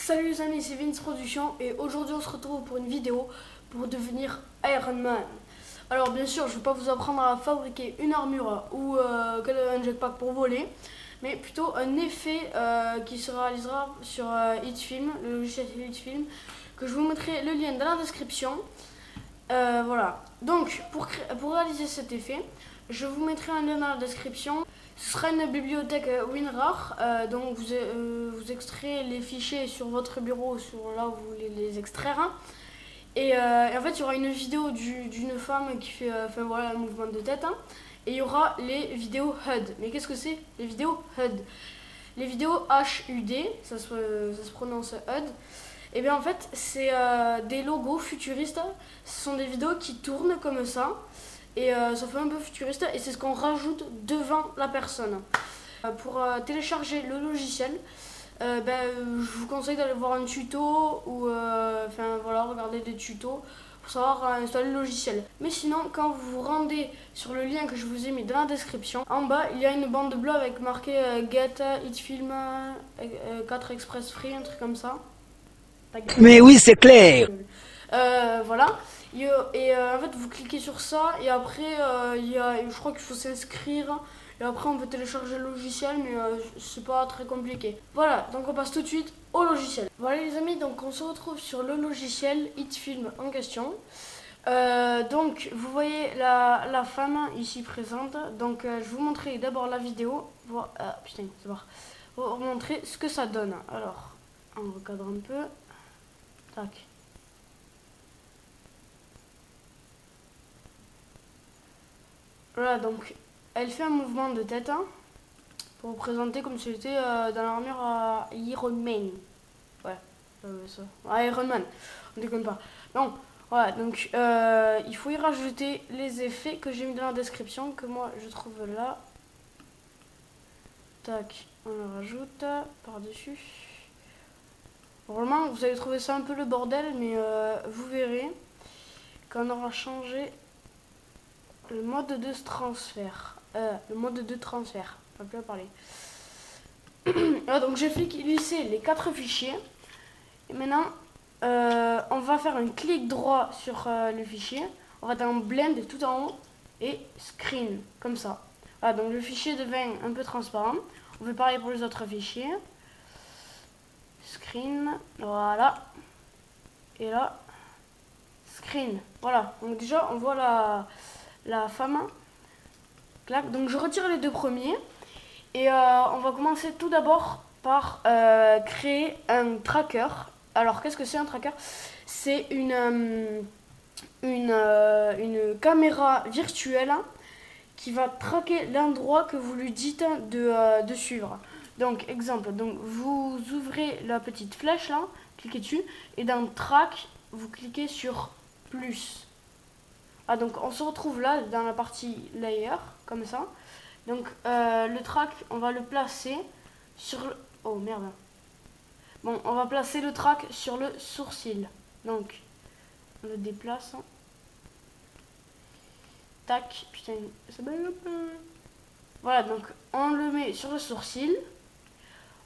Salut les amis, c'est Vince Production et aujourd'hui on se retrouve pour une vidéo pour devenir Iron Man. Alors bien sûr, je ne vais pas vous apprendre à fabriquer une armure ou un jetpack pour voler, mais plutôt un effet qui se réalisera sur Hitfilm, le logiciel Hitfilm, que je vous mettrai le lien dans la description. Voilà, donc pour réaliser cet effet, je vous mettrai un lien dans la description. Ce sera une bibliothèque WinRAR, donc vous extrayez les fichiers sur votre bureau, sur là où vous voulez les extraire. Et en fait, il y aura une vidéo d'une femme qui fait voilà, un mouvement de tête. Et il y aura les vidéos HUD. Mais qu'est-ce que c'est les vidéos HUD? Les vidéos HUD, ça se prononce HUD. Et bien en fait, c'est des logos futuristes. Ce sont des vidéos qui tournent comme ça. Et ça fait un peu futuriste et c'est ce qu'on rajoute devant la personne. Pour télécharger le logiciel, je vous conseille d'aller voir un tuto ou voilà, regarder des tutos pour savoir installer le logiciel. Mais sinon, quand vous vous rendez sur le lien que je vous ai mis dans la description, en bas il y a une bande bleue avec marqué Get Hitfilm 4 Express Free, un truc comme ça. Mais oui, c'est clair. Voilà. Et en fait, vous cliquez sur ça et après, je crois qu'il faut s'inscrire. Et après, on peut télécharger le logiciel, mais c'est pas très compliqué. Voilà, donc on passe tout de suite au logiciel. Voilà les amis, donc on se retrouve sur le logiciel Hitfilm en question. Donc vous voyez la femme ici présente. Donc je vais vous montrer d'abord la vidéo. Putain, c'est bon. Pour vous montrer ce que ça donne. Alors, on recadre un peu. Tac. Voilà, donc elle fait un mouvement de tête pour vous présenter comme si elle était dans l'armure à Iron Man. Ouais, ça. Iron Man, on déconne pas. Non, voilà, donc il faut y rajouter les effets que j'ai mis dans la description, que moi je trouve là. Tac, on le rajoute par-dessus. Vraiment, vous allez trouver ça un peu le bordel, mais vous verrez quand on aura changé le mode de transfert. Le mode de transfert. On va plus en parler. Donc j'ai fait glisser les 4 fichiers. Et maintenant, on va faire un clic droit sur le fichier. On va dans Blend tout en haut et Screen, comme ça. Voilà, donc le fichier devient un peu transparent. On fait pareil pour les autres fichiers. Screen, voilà. Et là, Screen. Voilà, donc déjà on voit la femme. Clac. Donc je retire les deux premiers et on va commencer tout d'abord par créer un tracker. Alors qu'est-ce que c'est un tracker? C'est une caméra virtuelle qui va traquer l'endroit que vous lui dites de suivre. Donc exemple, donc vous ouvrez la petite flèche là, cliquez dessus et dans track vous cliquez sur plus. Ah, donc on se retrouve là dans la partie layer, comme ça. Donc le track, on va le placer sur le... Oh merde. Bon, on va placer le track sur le sourcil. Donc, on le déplace. Tac, putain, ça bug un peu. Voilà, donc on le met sur le sourcil.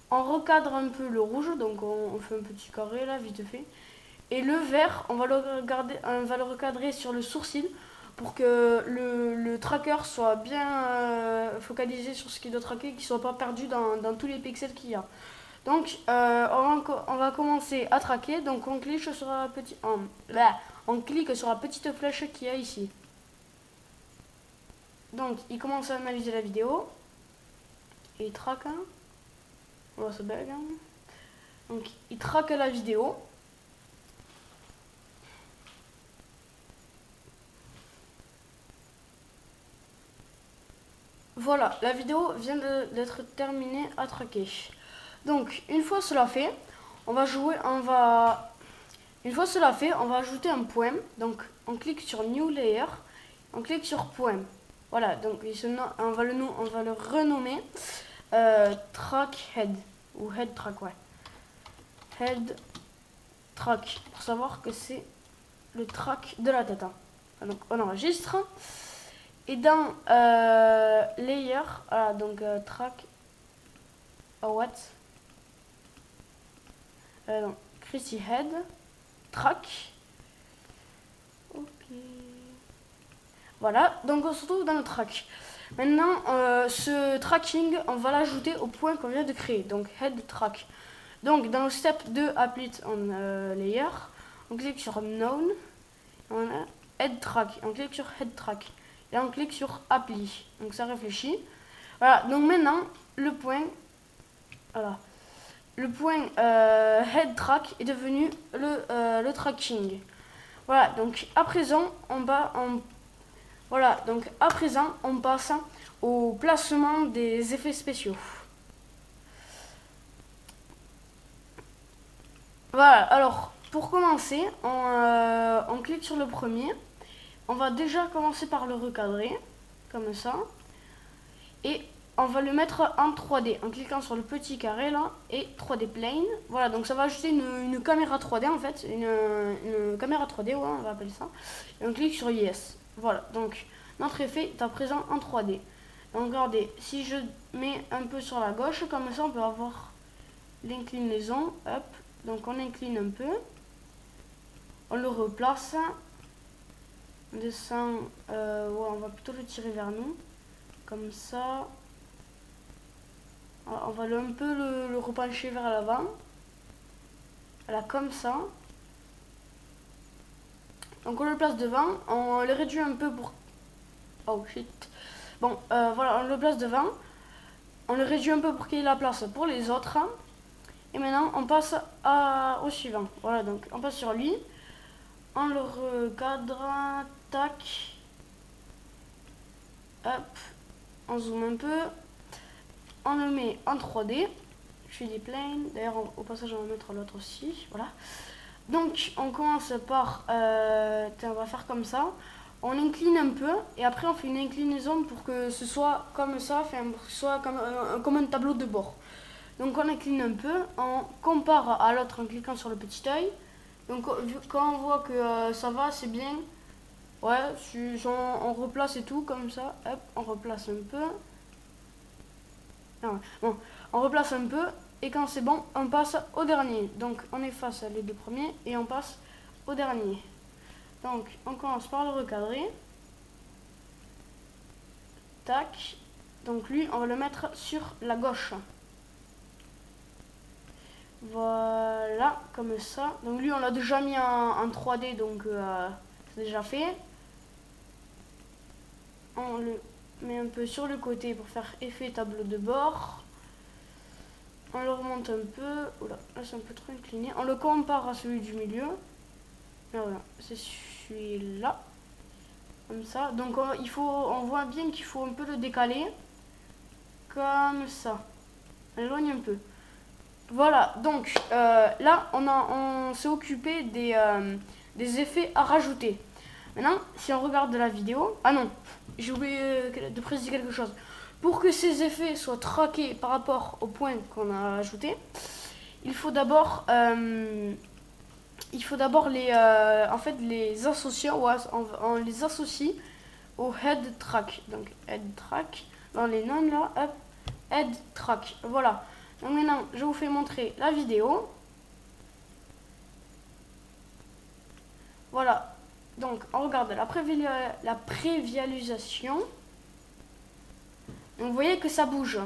On recadre un peu le rouge, donc on fait un petit carré là, vite fait. Et le vert, on va le recadrer sur le sourcil pour que le tracker soit bien focalisé sur ce qu'il doit traquer, qu'il ne soit pas perdu dans tous les pixels qu'il y a. Donc on va commencer à traquer, donc on clique sur on clique sur la petite flèche qu'il y a ici. Donc il commence à analyser la vidéo et il traque. Oh, ça bug. Donc il traque la vidéo. Voilà, la vidéo vient d'être terminée à traquer. Donc, une fois cela fait, on va ajouter un point. Donc, on clique sur New Layer, on clique sur point. Voilà, donc on va le renommer Track Head ou Head Track, ouais. Head Track pour savoir que c'est le track de la tête. Donc, on enregistre. Et dans Layer, voilà, donc Track, what? Donc, Chrissy Head, track. Ok. Voilà, donc on se retrouve dans le track. Maintenant, ce tracking, on va l'ajouter au point qu'on vient de créer. Donc, head track. Donc, dans le step 2, apply on layer, on clique sur known. On a head track. On clique sur head track. Et on clique sur apply. Donc, ça réfléchit. Voilà, donc maintenant, le point. Voilà. Le point head track est devenu le tracking. Voilà, donc à présent, voilà, donc à présent, on passe au placement des effets spéciaux. Voilà, alors pour commencer, on clique sur le premier. On va déjà commencer par le recadrer, comme ça. Et on va le mettre en 3D en cliquant sur le petit carré là et 3D plane. Voilà, donc ça va ajouter une caméra 3D en fait, une caméra 3D, ouais, on va appeler ça. Et on clique sur yes. Voilà, donc notre effet est à présent en 3D. Donc regardez, si je mets un peu sur la gauche, comme ça on peut avoir l'inclinaison. Hop, donc on incline un peu, on le replace, on descend, ouais, on va plutôt le tirer vers nous, comme ça. On va un peu le repencher vers l'avant. Voilà, comme ça. Donc on le place devant. On le réduit un peu pour... Oh shit. Bon, voilà, on le place devant. On le réduit un peu pour qu'il y ait la place pour les autres. Et maintenant, on passe au suivant. Voilà, donc on passe sur lui. On le recadre. Tac. Hop. On zoome un peu. On le met en 3D. Je fais des planes. D'ailleurs, au passage, on va mettre l'autre aussi. Voilà. Donc, on commence par... on va faire comme ça. On incline un peu. Et après, on fait une inclinaison pour que ce soit comme ça. Enfin, pour que ce soit comme un tableau de bord. Donc, on incline un peu. On compare à l'autre en cliquant sur le petit œil. Donc, quand on voit que ça va, c'est bien. Ouais, on replace et tout, comme ça. Hop, on replace un peu. Bon, on replace un peu et quand c'est bon, on passe au dernier. Donc on efface les deux premiers et on passe au dernier. Donc on commence par le recadrer. Tac. Donc lui, on va le mettre sur la gauche. Voilà, comme ça. Donc lui, on l'a déjà mis en 3D, donc c'est déjà fait. On le met un peu sur le côté pour faire effet tableau de bord. On le remonte un peu. Oula, là c'est un peu trop incliné. On le compare à celui du milieu. Là, voilà, c'est celui-là. Comme ça. Donc on voit bien qu'il faut un peu le décaler. Comme ça. On éloigne un peu. Voilà, donc là on s'est occupé des effets à rajouter. Maintenant, si on regarde la vidéo... Ah non, j'ai oublié de préciser quelque chose. Pour que ces effets soient traqués par rapport au point qu'on a ajouté, il faut d'abord les associer, on les associe au head track. Donc head track, dans les noms là, hop, head track. Voilà. Donc maintenant, je vous fais montrer la vidéo. Voilà. Donc, on regarde la prévisualisation. Donc, vous voyez que ça bouge.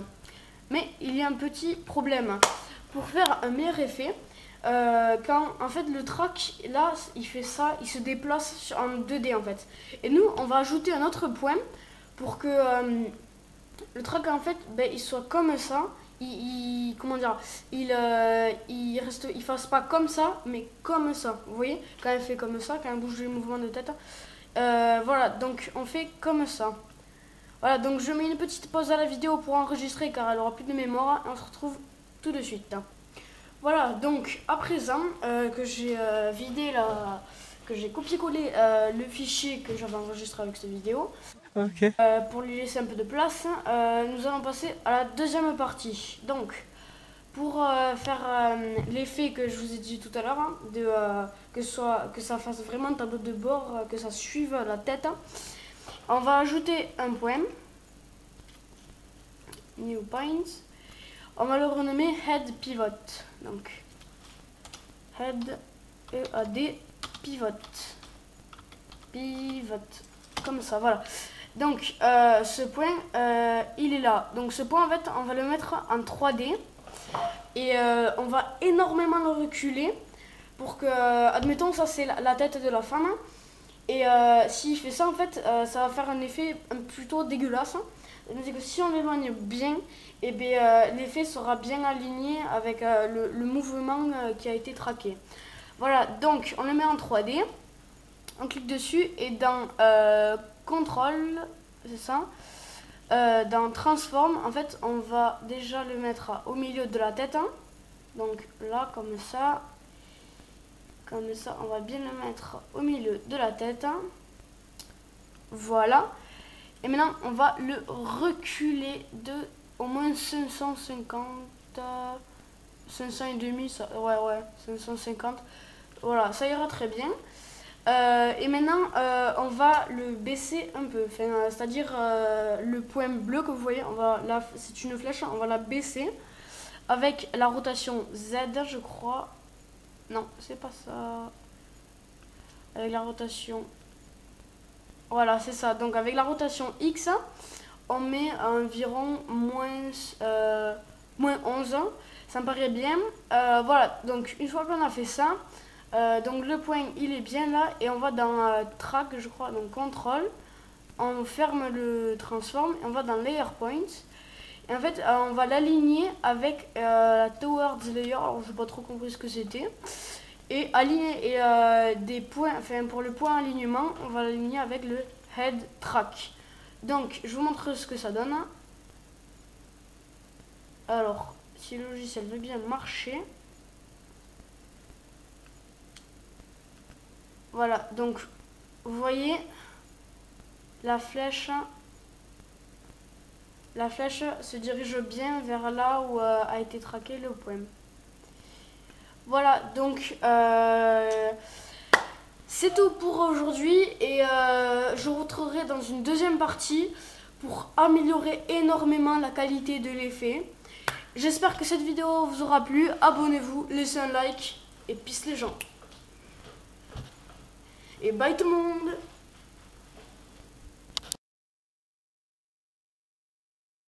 Mais il y a un petit problème. Pour faire un meilleur effet, quand en fait le track, là, il fait ça, il se déplace en 2D en fait. Et nous, on va ajouter un autre point pour que le track en fait, il soit comme ça. Comment dire, il fasse pas comme ça, mais comme ça. Vous voyez, quand elle fait comme ça, quand elle bouge les mouvements de tête. Voilà, donc on fait comme ça. Voilà, donc je mets une petite pause à la vidéo pour enregistrer car elle aura plus de mémoire. Et on se retrouve tout de suite. Voilà, donc à présent que j'ai que j'ai copié-collé le fichier que j'avais enregistré avec cette vidéo. Ok. Pour lui laisser un peu de place, nous allons passer à la deuxième partie. Donc, pour faire l'effet que je vous ai dit tout à l'heure, hein, que ça fasse vraiment un tableau de bord, que ça suive la tête, on va ajouter un point, new point, on va le renommer head pivot. Donc, head EAD pivot. Comme ça, voilà. Donc ce point il est là. Donc ce point en fait on va le mettre en 3D et on va énormément le reculer pour que, admettons ça c'est la tête de la femme et s'il fait ça en fait ça va faire un effet plutôt dégueulasse. C'est que si on l'éloigne bien, et l'effet sera bien aligné avec le mouvement qui a été traqué. Voilà, donc on le met en 3D, on clique dessus et dans contrôle, c'est ça, dans transform, en fait on va déjà le mettre au milieu de la tête, hein. Donc là comme ça on va bien le mettre au milieu de la tête, hein. Voilà. Et maintenant, on va le reculer de au moins 550, 500 et demi, ça, ouais, 550. Voilà, ça ira très bien. Et maintenant, on va le baisser un peu. Enfin, c'est-à-dire le point bleu que vous voyez, c'est une flèche, on va la baisser avec la rotation Z, je crois. Non, c'est pas ça. Avec la rotation. Voilà, c'est ça. Donc avec la rotation X, on met environ moins 11. Ça me paraît bien. Voilà, donc une fois qu'on a fait ça, donc le point il est bien là et on va dans track, je crois, donc contrôle. On ferme le transform et on va dans layer point. Et en fait, on va l'aligner avec la towards layer. Alors, je n'ai pas trop compris ce que c'était. Et aligner des points, enfin pour le point alignement, on va l'aligner avec le head track. Donc je vous montre ce que ça donne. Alors, si le logiciel veut bien marcher. Voilà, donc vous voyez la flèche se dirige bien vers là où a été traqué le point. Voilà, donc c'est tout pour aujourd'hui et je vous retrouverai dans une deuxième partie pour améliorer énormément la qualité de l'effet. J'espère que cette vidéo vous aura plu. Abonnez-vous, laissez un like et peace les gens. Et bye tout le monde.